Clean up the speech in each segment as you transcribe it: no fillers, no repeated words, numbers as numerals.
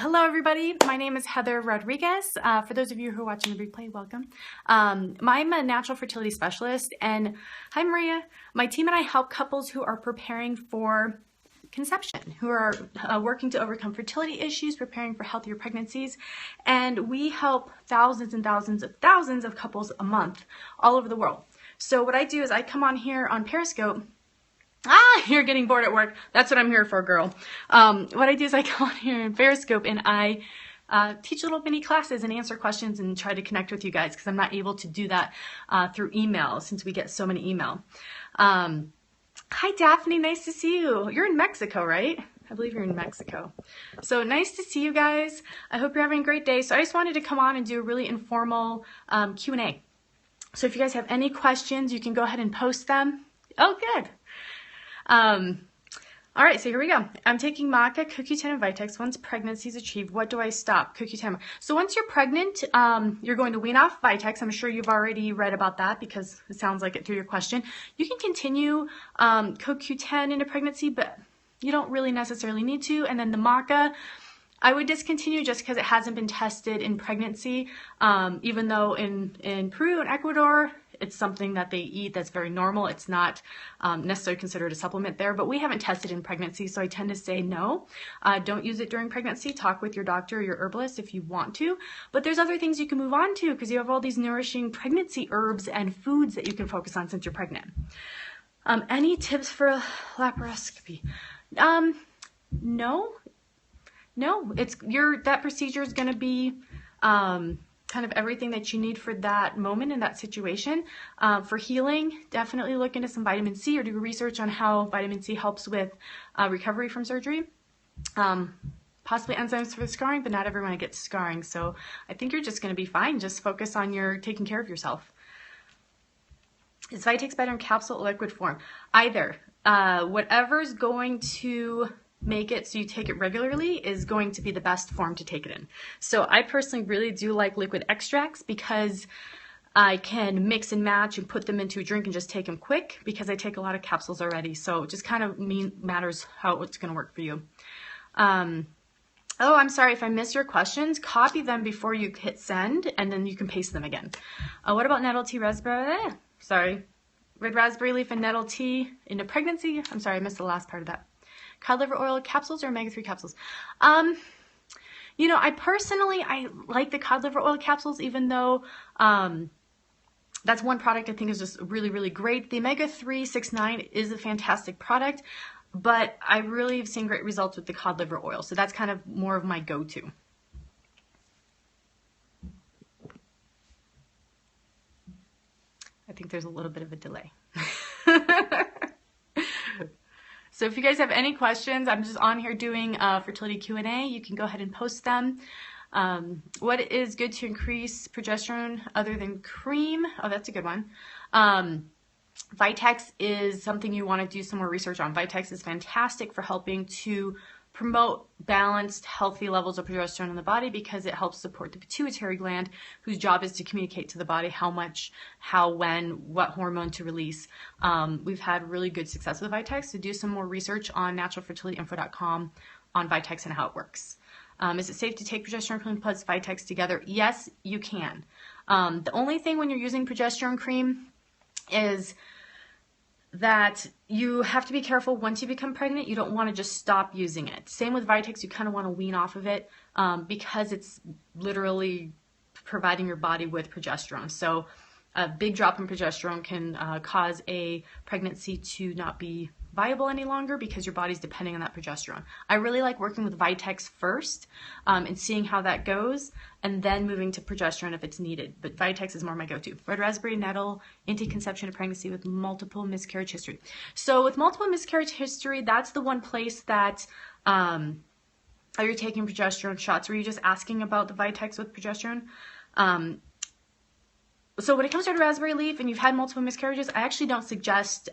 Hello everybody, my name is Heather Rodriguez. For those of you who are watching the replay, welcome. I'm a natural fertility specialist, and hi Maria. My team and I help couples who are preparing for conception, who are working to overcome fertility issues, preparing for healthier pregnancies, and we help thousands and thousands of couples a month all over the world. So what I do is I come on here on Periscope. You're getting bored at work. That's what I'm here for, girl. What I do is I come on here in Periscope and I teach little mini classes and answer questions and try to connect with you guys because I'm not able to do that through email since we get so many email. Hi, Daphne. Nice to see you. You're in Mexico, right? I believe you're in Mexico. So nice to see you guys. I hope you're having a great day. So I just wanted to come on and do a really informal Q&A. So if you guys have any questions, you can go ahead and post them. Oh, good. All right, so here we go. I'm taking Maca, CoQ10, and Vitex. Once pregnancy is achieved, what do I stop? CoQ10. So once you're pregnant, you're going to wean off Vitex. I'm sure you've already read about that because it sounds like it through your question. You can continue CoQ10 into pregnancy, but you don't really necessarily need to. And then the Maca, I would discontinue just because it hasn't been tested in pregnancy, even though in Peru and Ecuador, it's something that they eat that's very normal. It's not necessarily considered a supplement there, but we haven't tested in pregnancy, so I tend to say no. Don't use it during pregnancy. Talk with your doctor or your herbalist if you want to, but there's other things you can move on to because you have all these nourishing pregnancy herbs and foods that you can focus on since you're pregnant. Any tips for laparoscopy? No, that procedure is going to be kind of everything that you need for that moment in that situation. For healing, definitely look into some vitamin C or do research on how vitamin C helps with recovery from surgery. Possibly enzymes for the scarring, but not everyone gets scarring. So I think you're just going to be fine. Just focus on your taking care of yourself. Is Vitex better in capsule or liquid form? Either. Whatever's going to make it so you take it regularly is going to be the best form to take it in. So I personally really do like liquid extracts because I can mix and match and put them into a drink and just take them quick because I take a lot of capsules already. So it just kind of matters how it's going to work for you. Oh, I'm sorry if I missed your questions. Copy them before you hit send and then you can paste them again. What about nettle tea, red raspberry leaf and nettle tea into pregnancy? I'm sorry, I missed the last part of that. Cod liver oil capsules or omega-3 capsules? You know, I like the cod liver oil capsules, even though that's one product I think is just really, really great. The omega-3 6-9 is a fantastic product, but I really have seen great results with the cod liver oil. So that's kind of more of my go-to. I think there's a little bit of a delay. So if you guys have any questions, I'm just on here doing fertility Q&A. You can go ahead and post them. What is good to increase progesterone other than cream? Oh, that's a good one. Vitex is something you want to do some more research on. Vitex is fantastic for helping to promote balanced, healthy levels of progesterone in the body because it helps support the pituitary gland, whose job is to communicate to the body how much, how, when, what hormone to release. We've had really good success with Vitex, so do some more research on naturalfertilityinfo.com on Vitex and how it works. Is it safe to take progesterone cream plus Vitex together? Yes, you can. The only thing when you're using progesterone cream is that you have to be careful once you become pregnant. You don't want to just stop using it. Same with Vitex, you kind of want to wean off of it because it's literally providing your body with progesterone. So a big drop in progesterone can cause a pregnancy to not be viable any longer because your body's depending on that progesterone. I really like working with Vitex first and seeing how that goes and then moving to progesterone if it's needed. But Vitex is more my go-to. Red raspberry, nettle, anti-conception to pregnancy with multiple miscarriage history. So with multiple miscarriage history, that's the one place that are you taking progesterone shots? Were you just asking about the Vitex with progesterone? So when it comes to red raspberry leaf and you've had multiple miscarriages, I actually don't suggest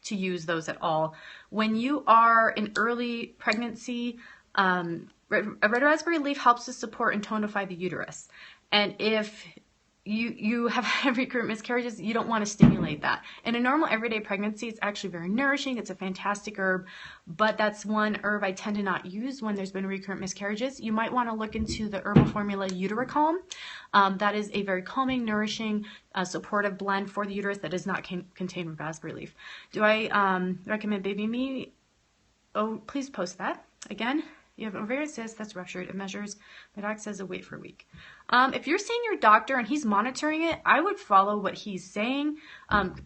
to use those at all. When you are in early pregnancy, red raspberry leaf helps to support and tonify the uterus. And if you have recurrent miscarriages, you don't want to stimulate that. In a normal everyday pregnancy, it's actually very nourishing. It's a fantastic herb, but that's one herb I tend to not use when there's been recurrent miscarriages. You might want to look into the herbal formula Utericalm. That is a very calming, nourishing, supportive blend for the uterus that does not contain raspberry leaf. Do I recommend Baby Me? Oh, please post that. Again, you have ovarian cyst that's ruptured. It measures, my doc says, a wait for a week. If you're seeing your doctor and he's monitoring it, I would follow what he's saying,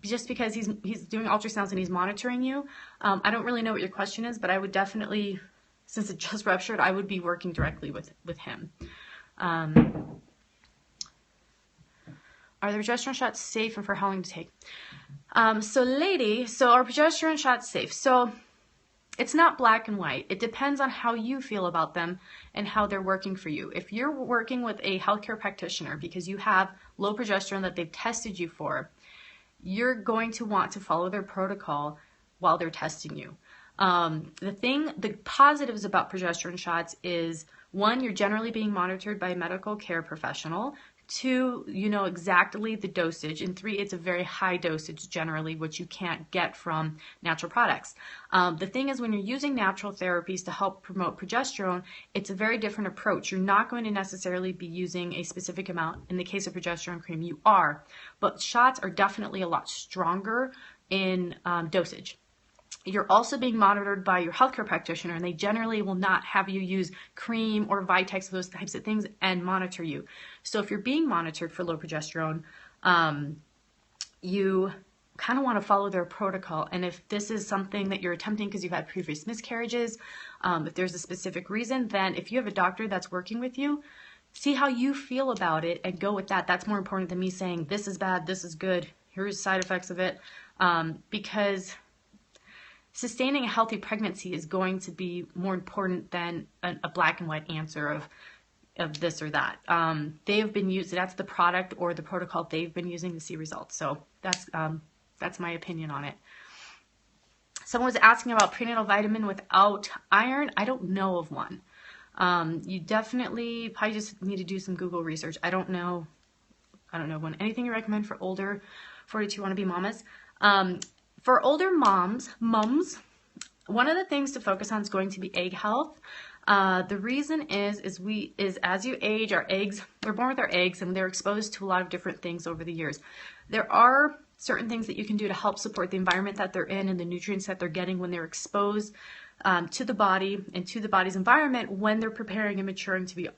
just because he's doing ultrasounds and he's monitoring you. I don't really know what your question is, but I would definitely, since it just ruptured, I would be working directly with him. Are the progesterone shots safe and for how long to take? So are progesterone shots safe? So it's not black and white. It depends on how you feel about them and how they're working for you. If you're working with a healthcare practitioner because you have low progesterone that they've tested you for, you're going to want to follow their protocol while they're testing you. The positives about progesterone shots is, one, you're generally being monitored by a medical care professional. Two, you know exactly the dosage. And three, it's a very high dosage generally, which you can't get from natural products. The thing is, when you're using natural therapies to help promote progesterone, it's a very different approach. You're not going to necessarily be using a specific amount. In the case of progesterone cream, you are. But shots are definitely a lot stronger in dosage. You're also being monitored by your healthcare practitioner, and they generally will not have you use cream or Vitex, those types of things, and monitor you. So if you're being monitored for low progesterone, you kind of want to follow their protocol. And if this is something that you're attempting because you've had previous miscarriages, if there's a specific reason, then if you have a doctor that's working with you, see how you feel about it and go with that. That's more important than me saying, this is bad, this is good, here's side effects of it, because sustaining a healthy pregnancy is going to be more important than a black and white answer of this or that. They have been used, that's the product or the protocol they've been using to see results. So that's my opinion on it. Someone was asking about prenatal vitamin without iron. I don't know of one. You definitely probably just need to do some Google research. I don't know one. Anything you recommend for older 42 wannabe mamas? For older mums, one of the things to focus on is going to be egg health. The reason is as you age, our eggs, we're born with our eggs and they're exposed to a lot of different things over the years. There are certain things that you can do to help support the environment that they're in and the nutrients that they're getting when they're exposed to the body and to the body's environment when they're preparing and maturing to be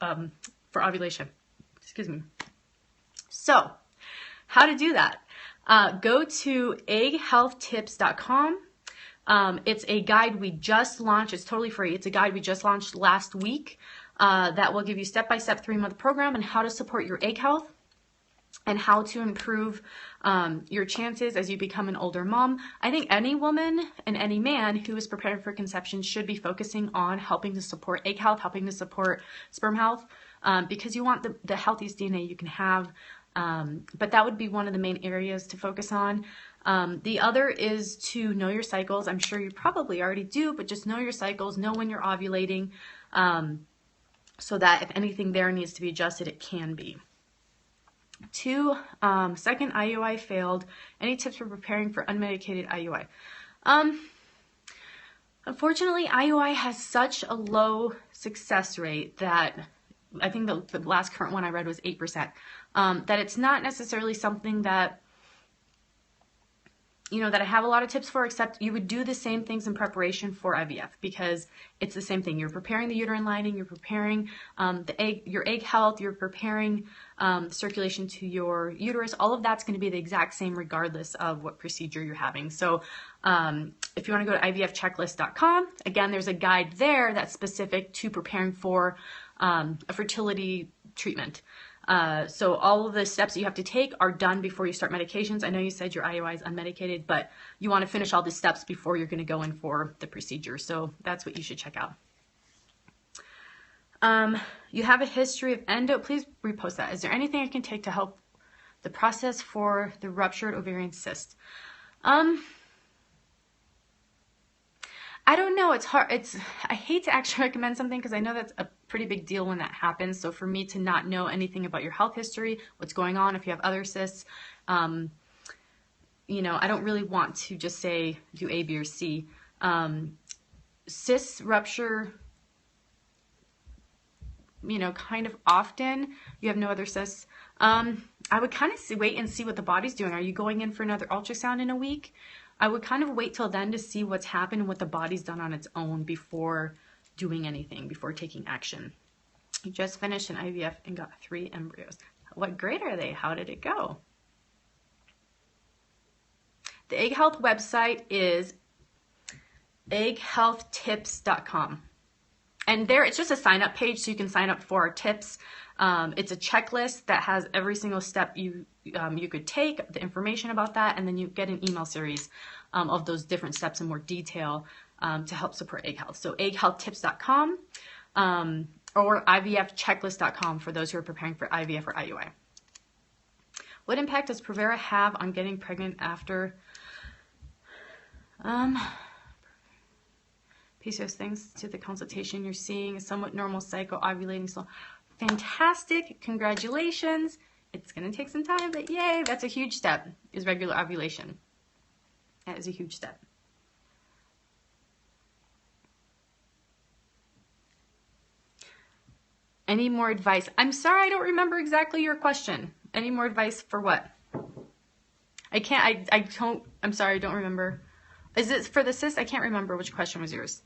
for ovulation. Excuse me. So, how to do that? Go to egghealthtips.com. It's a guide we just launched. It's totally free. It's a guide we just launched last week that will give you step-by-step 3-month program on how to support your egg health and how to improve your chances as you become an older mom. I think any woman and any man who is preparing for conception should be focusing on helping to support egg health, helping to support sperm health, because you want the healthiest DNA you can have. But that would be one of the main areas to focus on. The other is to know your cycles. I'm sure you probably already do, but just know your cycles, know when you're ovulating, so that if anything there needs to be adjusted, it can be. 2, second IUI failed. Any tips for preparing for unmedicated IUI? Unfortunately, IUI has such a low success rate that I think the last current one I read was 8%. That it's not necessarily something that, that I have a lot of tips for, except you would do the same things in preparation for IVF because it's the same thing. You're preparing the uterine lining, you're preparing your egg health, you're preparing circulation to your uterus. All of that's going to be the exact same regardless of what procedure you're having. So if you want to go to ivfchecklist.com, again, there's a guide there that's specific to preparing for a fertility treatment. So all of the steps that you have to take are done before you start medications. I know you said your IUI is unmedicated, but you want to finish all the steps before you're going to go in for the procedure. So that's what you should check out. You have a history of endo. Please repost that. Is there anything I can take to help the process for the ruptured ovarian cyst? I don't know. It's hard. I hate to actually recommend something because I know that's a pretty big deal when that happens. So for me to not know anything about your health history, what's going on, if you have other cysts, you know, I don't really want to just say do A, B, or C. Cysts rupture, you know, kind of often. You have no other cysts. I would kind of wait and see what the body's doing. Are you going in for another ultrasound in a week? I would kind of wait till then to see what's happened and what the body's done on its own before doing anything, before taking action. You just finished an IVF and got 3 embryos. What grade are they? How did it go? The Egg Health website is egghealthtips.com. And there, it's just a sign-up page, so you can sign up for our tips. It's a checklist that has every single step you could take, the information about that, and then you get an email series of those different steps in more detail to help support egg health. So egghealthtips.com or ivfchecklist.com for those who are preparing for IVF or IUI. What impact does Provera have on getting pregnant after PCOS? Thanks to the consultation, you're seeing a somewhat normal cycle, ovulating slow. Fantastic. Congratulations. It's going to take some time, but yay, that's a huge step, is regular ovulation. That is a huge step. Any more advice? I'm sorry, I don't remember exactly your question. Any more advice for what? I'm sorry, I don't remember. Is it for the cyst? I can't remember which question was yours.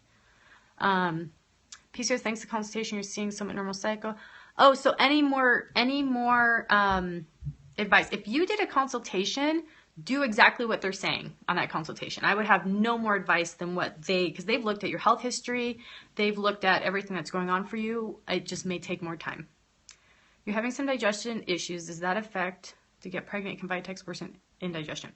PCOS, thanks to consultation, you're seeing somewhat normal cycle. Oh, so any more advice? If you did a consultation, do exactly what they're saying on that consultation. I would have no more advice than because they've looked at your health history, they've looked at everything that's going on for you. It just may take more time. You're having some digestion issues. Does that affect to get pregnant? Can Vitex worsen indigestion?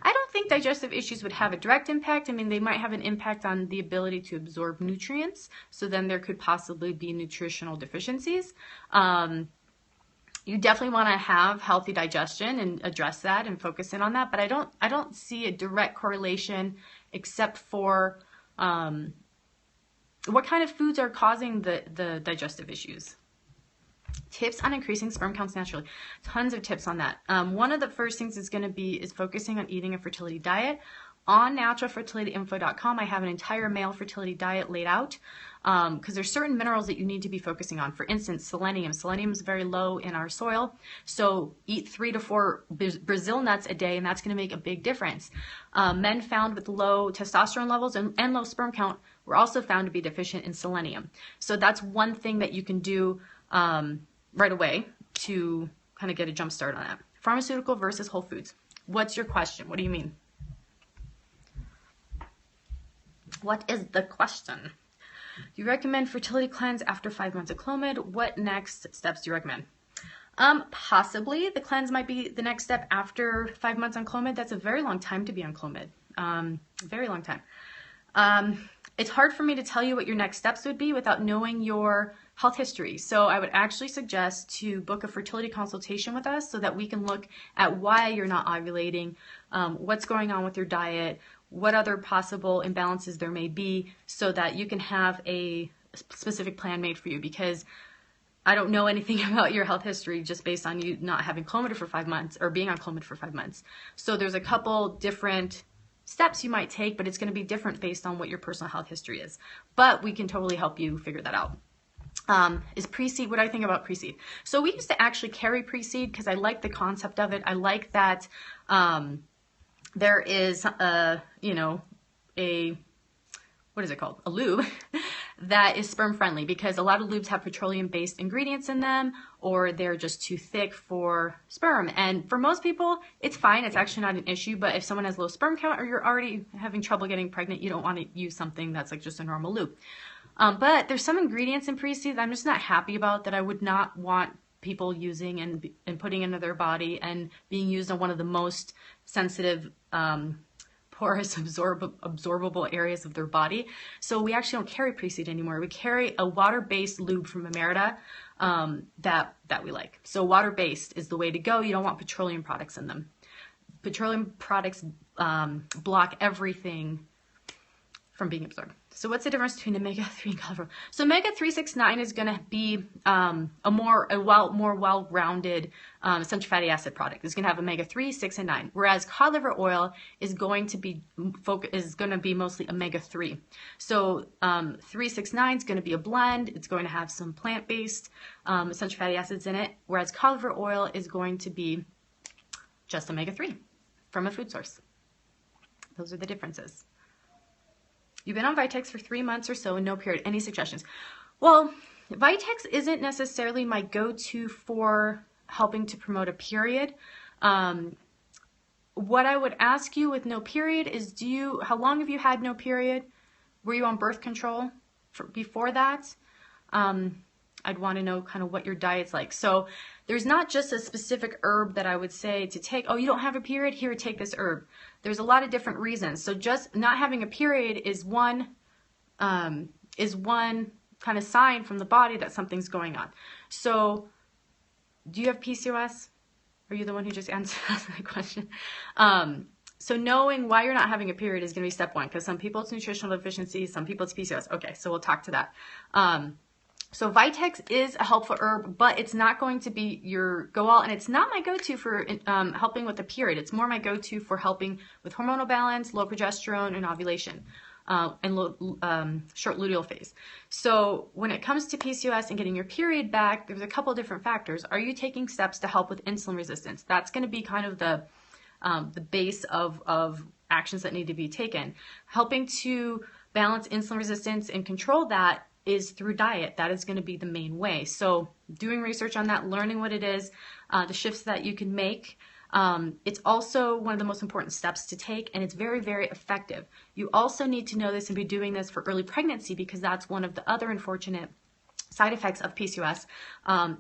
I don't think digestive issues would have a direct impact. I mean, they might have an impact on the ability to absorb nutrients. So then there could possibly be nutritional deficiencies. You definitely want to have healthy digestion and address that and focus in on that. But I don't see a direct correlation except for what kind of foods are causing the digestive issues. Tips on increasing sperm counts naturally. Tons of tips on that. One of the first things is going to be focusing on eating a fertility diet. On naturalfertilityinfo.com, I have an entire male fertility diet laid out because there's certain minerals that you need to be focusing on. For instance, selenium. Selenium is very low in our soil, so eat 3 to 4 Brazil nuts a day, and that's going to make a big difference. Men found with low testosterone levels and low sperm count were also found to be deficient in selenium. So that's one thing that you can do right away to kind of get a jump start on that. Pharmaceutical versus whole foods. What's your question? What do you mean? What is the question? You recommend fertility cleanse after 5 months of Clomid. What next steps do you recommend? Possibly the cleanse might be the next step after 5 months on Clomid. That's a very long time to be on Clomid. Very long time. It's hard for me to tell you what your next steps would be without knowing your health history. So I would actually suggest to book a fertility consultation with us so that we can look at why you're not ovulating, what's going on with your diet, what other possible imbalances there may be, so that you can have a specific plan made for you, because I don't know anything about your health history just based on you not having Clomid for 5 months or being on Clomid for 5 months. So there's a couple different steps you might take, but it's going to be different based on what your personal health history is. But we can totally help you figure that out. Is pre-seed, what do I think about pre-seed? So we used to actually carry pre-seed because I like the concept of it. I like that there is a what is it called? A lube that is sperm friendly, because a lot of lubes have petroleum-based ingredients in them, or they're just too thick for sperm. And for most people, it's fine. It's actually not an issue. But if someone has low sperm count or you're already having trouble getting pregnant, you don't want to use something that's like just a normal lube. But there's some ingredients in pre-seed that I'm just not happy about, that I would not want people using and putting into their body and being used on one of the most sensitive porous absorbable areas of their body. So we actually don't carry pre-seed anymore. We carry a water-based lube from Emerita that we like. So water-based is the way to go. You don't want petroleum products in them. Petroleum products block everything from being absorbed. So what's the difference between omega-3 and cauliflower? So omega-369 is going to be a more well-rounded essential fatty acid product. It's going to have omega-3, 6, and 9, whereas cod liver oil is going to be mostly omega-3. So 369 is going to be a blend. It's going to have some plant-based essential fatty acids in it, whereas cod liver oil is going to be just omega-3 from a food source. Those are the differences. You've been on Vitex for 3 months or so and no period. Any suggestions? Well, Vitex isn't necessarily my go-to for helping to promote a period. What I would ask you with no period is, how long have you had no period? Were you on birth control before that? I'd want to know kind of what your diet's like. So there's not just a specific herb that I would say to take. Oh, you don't have a period? Here, take this herb. There's a lot of different reasons. So just not having a period is one kind of sign from the body that something's going on. So do you have PCOS? Are you the one who just answered that question? So knowing why you're not having a period is going to be step one, because some people it's nutritional deficiency, some people it's PCOS. Okay, so we'll talk to that. So Vitex is a helpful herb, but it's not going to be your go-all, and it's not my go-to for helping with the period. It's more my go-to for helping with hormonal balance, low progesterone, and ovulation, and short luteal phase. So when it comes to PCOS and getting your period back, there's a couple of different factors. Are you taking steps to help with insulin resistance? That's going to be kind of the base of actions that need to be taken. Helping to balance insulin resistance and control that is through diet. That is going to be the main way. So doing research on that, learning what it is, the shifts that you can make. It's also one of the most important steps to take, and it's very, very effective. You also need to know this and be doing this for early pregnancy, because that's one of the other unfortunate side effects of PCOS,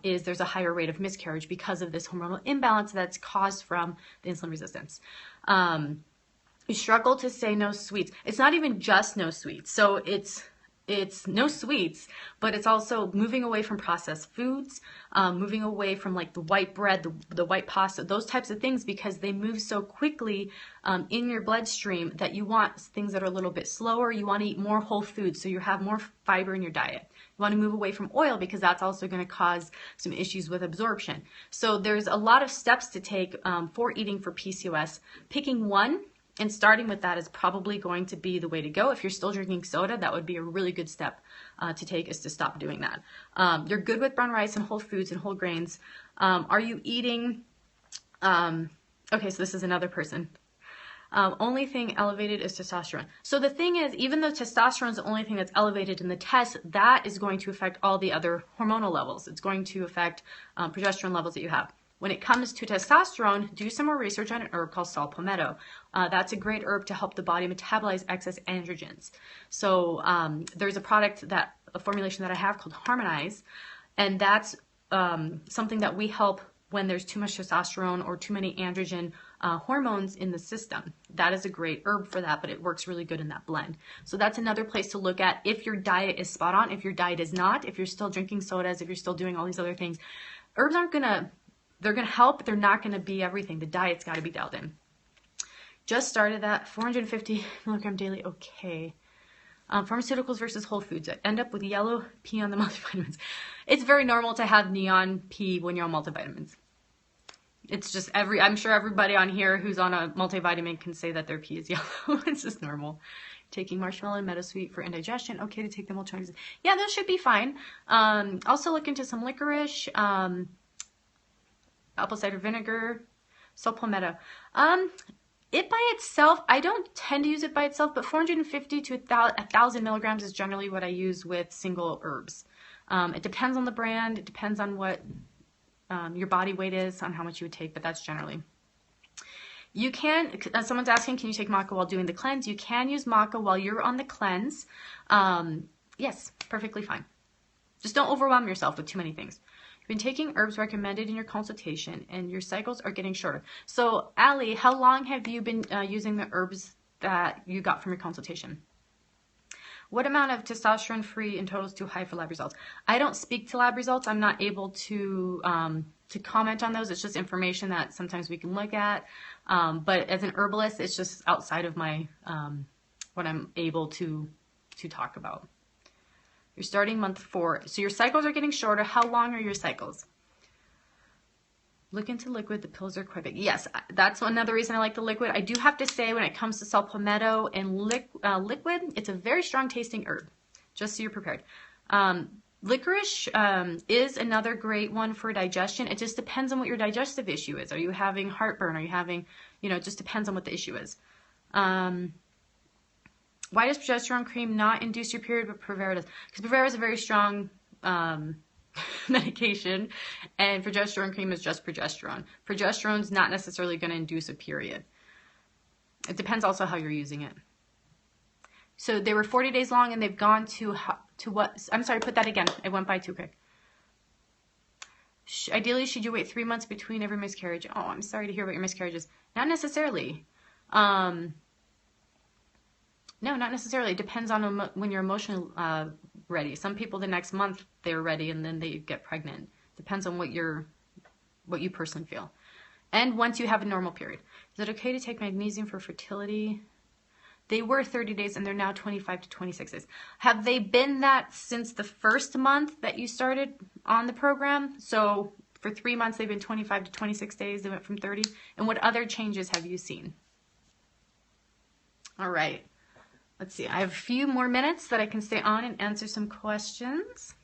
is there's a higher rate of miscarriage because of this hormonal imbalance that's caused from the insulin resistance. You struggle to say no sweets. It's not even just no sweets. So it's no sweets, but it's also moving away from processed foods, moving away from like the white bread, the white pasta, those types of things, because they move so quickly in your bloodstream that you want things that are a little bit slower. You want to eat more whole foods, so you have more fiber in your diet. You want to move away from oil, because that's also going to cause some issues with absorption. So there's a lot of steps to take for eating for PCOS. Picking one and starting with that is probably going to be the way to go. If you're still drinking soda, that would be a really good step to take, is to stop doing that. You're good with brown rice and whole foods and whole grains. Are you eating, okay, so this is another person. Only thing elevated is testosterone. So the thing is, even though testosterone is the only thing that's elevated in the test, that is going to affect all the other hormonal levels. It's going to affect progesterone levels that you have. When it comes to testosterone, do some more research on an herb called saw palmetto. That's a great herb to help the body metabolize excess androgens. So there's a formulation that I have called Harmonize, and that's something that we help when there's too much testosterone or too many androgen hormones in the system. That is a great herb for that, but it works really good in that blend. So that's another place to look at if your diet is spot on, if your diet is not, if you're still drinking sodas, if you're still doing all these other things. Herbs aren't gonna, they're gonna help, but they're not gonna be everything. The diet's gotta be dialed in. Just started that, 450 milligram daily, okay. Pharmaceuticals versus whole foods. I end up with yellow pee on the multivitamins. It's very normal to have neon pee when you're on multivitamins. It's just I'm sure everybody on here who's on a multivitamin can say that their pee is yellow. It's just normal. Taking marshmallow and meadowsweet for indigestion. Okay to take them alternatives. Yeah, those should be fine. Also look into some licorice, apple cider vinegar, saw palmetto. It by itself, I don't tend to use it by itself, but 450 to 1,000 milligrams is generally what I use with single herbs. It depends on the brand. It depends on what your body weight is, on how much you would take, but that's generally. You can, someone's asking, can you take maca while doing the cleanse? You can use maca while you're on the cleanse. Yes, perfectly fine. Just don't overwhelm yourself with too many things. You've been taking herbs recommended in your consultation, and your cycles are getting shorter. So, Allie, how long have you been using the herbs that you got from your consultation? What amount of testosterone-free in total is too high for lab results? I don't speak to lab results. I'm not able to comment on those. It's just information that sometimes we can look at. But as an herbalist, it's just outside of my what I'm able to talk about. You're starting month 4. So your cycles are getting shorter. How long are your cycles? Look into liquid. The pills are quite big. Yes, that's another reason I like the liquid. I do have to say when it comes to saw palmetto and liquid, it's a very strong tasting herb, just so you're prepared. Licorice is another great one for digestion. It just depends on what your digestive issue is. Are you having heartburn? Are you having, it just depends on what the issue is. Why does progesterone cream not induce your period, but Provera does? Because Provera is a very strong medication, and progesterone cream is just progesterone. Progesterone's not necessarily going to induce a period. It depends also how you're using it. So they were 40 days long, and they've gone to what? I'm sorry, put that again. It went by too quick. Ideally, should you wait 3 months between every miscarriage? Oh, I'm sorry to hear about your miscarriages. Not necessarily. No, not necessarily. It depends on when you're emotionally ready. Some people the next month they're ready and then they get pregnant. Depends on what you personally feel. And once you have a normal period. Is it okay to take magnesium for fertility? They were 30 days and they're now 25 to 26 days. Have they been that since the first month that you started on the program? So for 3 months they've been 25 to 26 days. They went from 30. And what other changes have you seen? All right. Let's see, I have a few more minutes that I can stay on and answer some questions.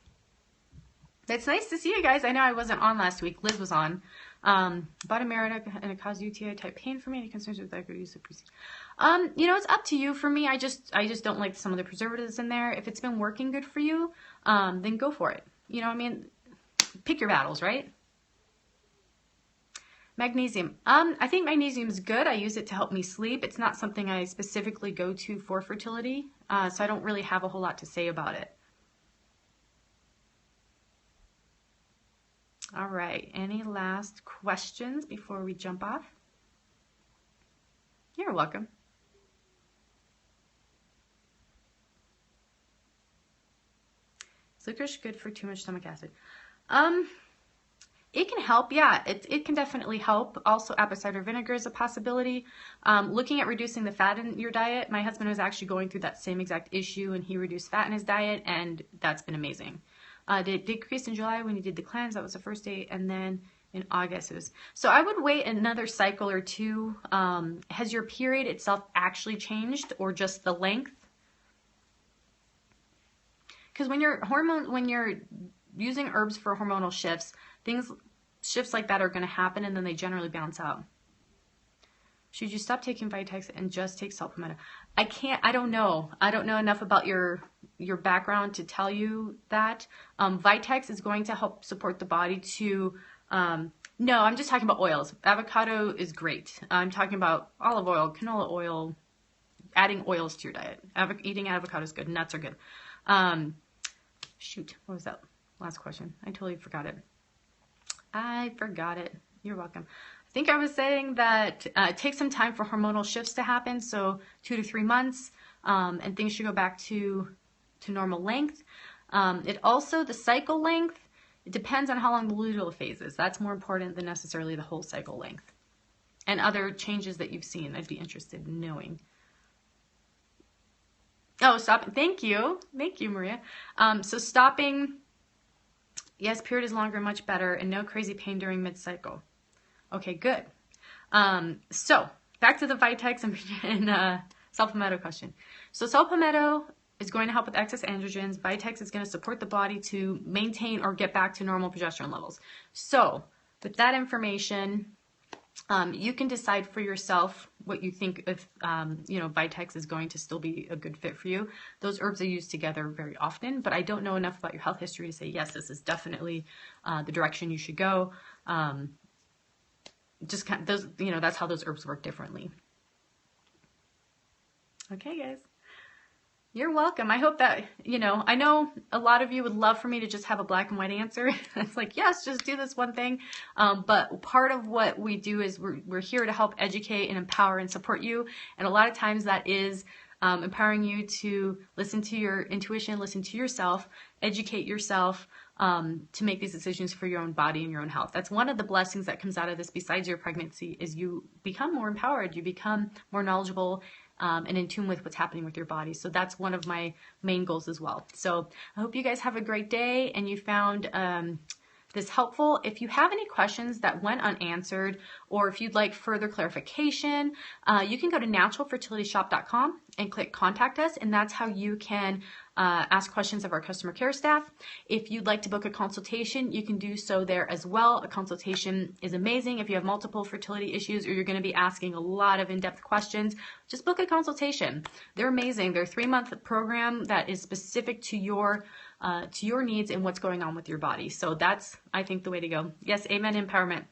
It's nice to see you guys. I know I wasn't on last week. Liz was on. Bought a Meredith and it caused UTI type pain for me. Any concerns with that? Use of it's up to you. For me, I just don't like some of the preservatives in there. If it's been working good for you, then go for it. Pick your battles, right? Magnesium. I think magnesium is good. I use it to help me sleep. It's not something I specifically go to for fertility, so I don't really have a whole lot to say about it. All right. Any last questions before we jump off? You're welcome. Is licorice good for too much stomach acid? It can help, yeah. It can definitely help. Also, apple cider vinegar is a possibility. Looking at reducing the fat in your diet, my husband was actually going through that same exact issue, and he reduced fat in his diet, and that's been amazing. It decreased in July when he did the cleanse. That was the first date, and then in August it was. So I would wait another cycle or two. Has your period itself actually changed, or just the length? Because when you're using herbs for hormonal shifts, shifts like that are going to happen, and then they generally bounce out. Should you stop taking Vitex and just take saw palmetto? I don't know. I don't know enough about your background to tell you that. Vitex is going to help support the body to, no, I'm just talking about oils. Avocado is great. I'm talking about olive oil, canola oil, adding oils to your diet. Eating avocado is good. Nuts are good. Shoot, what was that last question? I totally forgot it. You're welcome. I think I was saying that it takes some time for hormonal shifts to happen, so 2 to 3 months, and things should go back to normal length. The cycle length, it depends on how long the luteal phase is. That's more important than necessarily the whole cycle length. And other changes that you've seen, I'd be interested in knowing. Oh, stop. Thank you, Maria. So stopping. Yes, period is longer, much better, and no crazy pain during mid-cycle. Okay, good. So back to the Vitex and saw palmetto question. So saw palmetto is going to help with excess androgens. Vitex is going to support the body to maintain or get back to normal progesterone levels. So with that information, you can decide for yourself what you think if, Vitex is going to still be a good fit for you. Those herbs are used together very often, but I don't know enough about your health history to say, yes, this is definitely the direction you should go. Just kind of those, that's how those herbs work differently. Okay, guys. You're welcome. I hope that, I know a lot of you would love for me to just have a black and white answer. It's like, yes, just do this one thing. But part of what we do is we're here to help educate and empower and support you. And a lot of times that is empowering you to listen to your intuition, listen to yourself, educate yourself to make these decisions for your own body and your own health. That's one of the blessings that comes out of this besides your pregnancy is you become more empowered. You become more knowledgeable. and in tune with what's happening with your body. So that's one of my main goals as well. So I hope you guys have a great day and you found this helpful. If you have any questions that went unanswered, or if you'd like further clarification, you can go to naturalfertilityshop.com and click contact us, and that's how you can ask questions of our customer care staff. If you'd like to book a consultation, you can do so there as well. A consultation is amazing. If you have multiple fertility issues or you're going to be asking a lot of in-depth questions, just book a consultation. They're amazing. They're a 3-month program that is specific to your needs and what's going on with your body. So that's, I think, the way to go. Yes, amen, empowerment.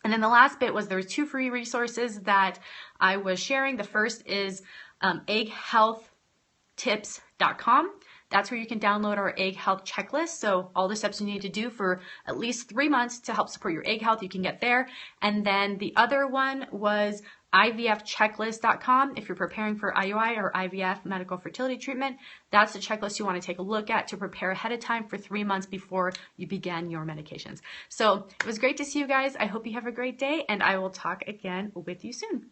And then the last bit was there's 2 free resources that I was sharing. The first is egghealthtips.com. That's where you can download our egg health checklist. So all the steps you need to do for at least 3 months to help support your egg health, you can get there. And then the other one was IVFchecklist.com. If you're preparing for IUI or IVF medical fertility treatment, that's the checklist you want to take a look at to prepare ahead of time for 3 months before you begin your medications. So it was great to see you guys. I hope you have a great day, and I will talk again with you soon.